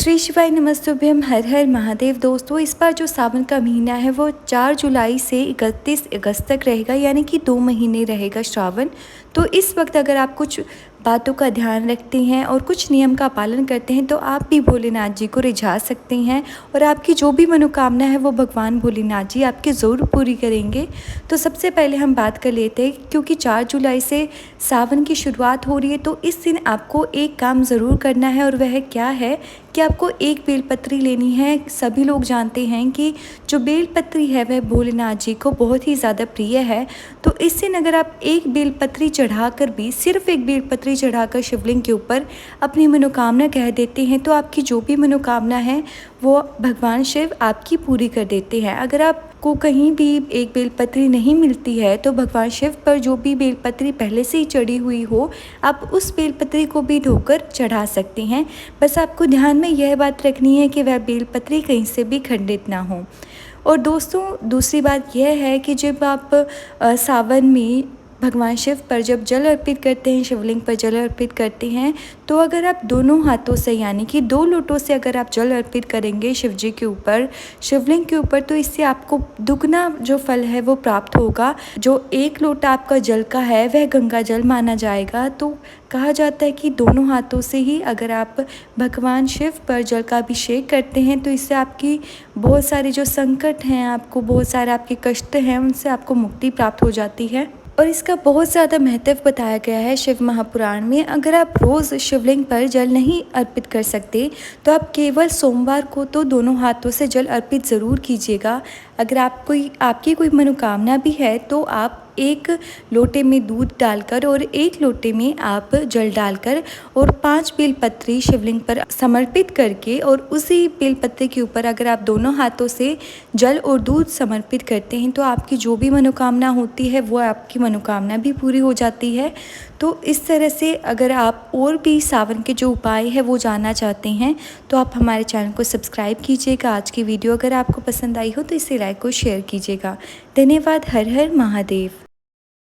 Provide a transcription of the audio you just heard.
श्री शिवाय नमस्तुभ्यम, हर हर महादेव। दोस्तों, इस बार जो सावन का महीना है वो 4 जुलाई से 31 अगस्त तक रहेगा, यानी कि 2 महीने रहेगा श्रावण। तो इस वक्त अगर आप कुछ बातों का ध्यान रखते हैं और कुछ नियम का पालन करते हैं तो आप भी भोलेनाथ जी को रिझा सकते हैं और आपकी जो भी मनोकामना है वो भगवान भोलेनाथ जी आपकी ज़रूर पूरी करेंगे। तो सबसे पहले हम बात कर लेते हैं, क्योंकि 4 जुलाई से सावन की शुरुआत हो रही है तो इस दिन आपको एक काम ज़रूर करना है, और वह क्या है कि आपको एक बेलपत्री लेनी है। सभी लोग जानते हैं कि जो बेलपत्री है वह भोलेनाथ जी को बहुत ही ज़्यादा प्रिय है। तो इस दिन अगर आप एक बेलपत्री चढ़ाकर भी, सिर्फ एक बेलपत्री चढ़ाकर शिवलिंग के ऊपर अपनी मनोकामना कह देते हैं तो आपकी जो भी मनोकामना है वो भगवान शिव आपकी पूरी कर देते हैं। अगर आपको कहीं भी एक बेलपत्री नहीं मिलती है तो भगवान शिव पर जो भी बेलपत्री पहले से ही चढ़ी हुई हो, आप उस बेलपत्री को भी धोकर चढ़ा सकते हैं। बस आपको ध्यान में यह बात रखनी है कि वह बेलपत्री कहीं से भी खंडित ना हो। और दोस्तों, दूसरी बात यह है कि जब आप सावन में भगवान शिव पर जब जल अर्पित करते हैं, शिवलिंग पर जल अर्पित करते हैं, तो अगर आप दोनों हाथों से यानी कि 2 लोटों से अगर आप जल अर्पित करेंगे शिव जी के ऊपर, शिवलिंग के ऊपर, तो इससे आपको दुगना जो फल है वो प्राप्त होगा। जो 1 लोटा आपका जल का है वह गंगा जल माना जाएगा। तो कहा जाता है कि दोनों हाथों से ही अगर आप भगवान शिव पर जल का अभिषेक करते हैं तो इससे आपकी बहुत सारे जो संकट हैं, आपको बहुत सारे आपके कष्ट हैं, उनसे आपको मुक्ति प्राप्त हो जाती है। और इसका बहुत ज़्यादा महत्व बताया गया है शिव महापुराण में। अगर आप रोज़ शिवलिंग पर जल नहीं अर्पित कर सकते तो आप केवल सोमवार को तो दोनों हाथों से जल अर्पित ज़रूर कीजिएगा। अगर आपकी कोई मनोकामना भी है तो आप 1 लोटे में दूध डालकर और 1 लोटे में आप जल डालकर और 5 बेलपत्री शिवलिंग पर समर्पित करके, और उसी बेलपत्री के ऊपर अगर आप दोनों हाथों से जल और दूध समर्पित करते हैं तो आपकी जो भी मनोकामना होती है वो आपकी मनोकामना भी पूरी हो जाती है। तो इस तरह से अगर आप और भी सावन के जो उपाय है वो जानना चाहते हैं तो आप हमारे चैनल को सब्सक्राइब कीजिएगा। आज की वीडियो अगर आपको पसंद आई हो तो इसे लाइक और शेयर कीजिएगा। धन्यवाद। हर हर महादेव।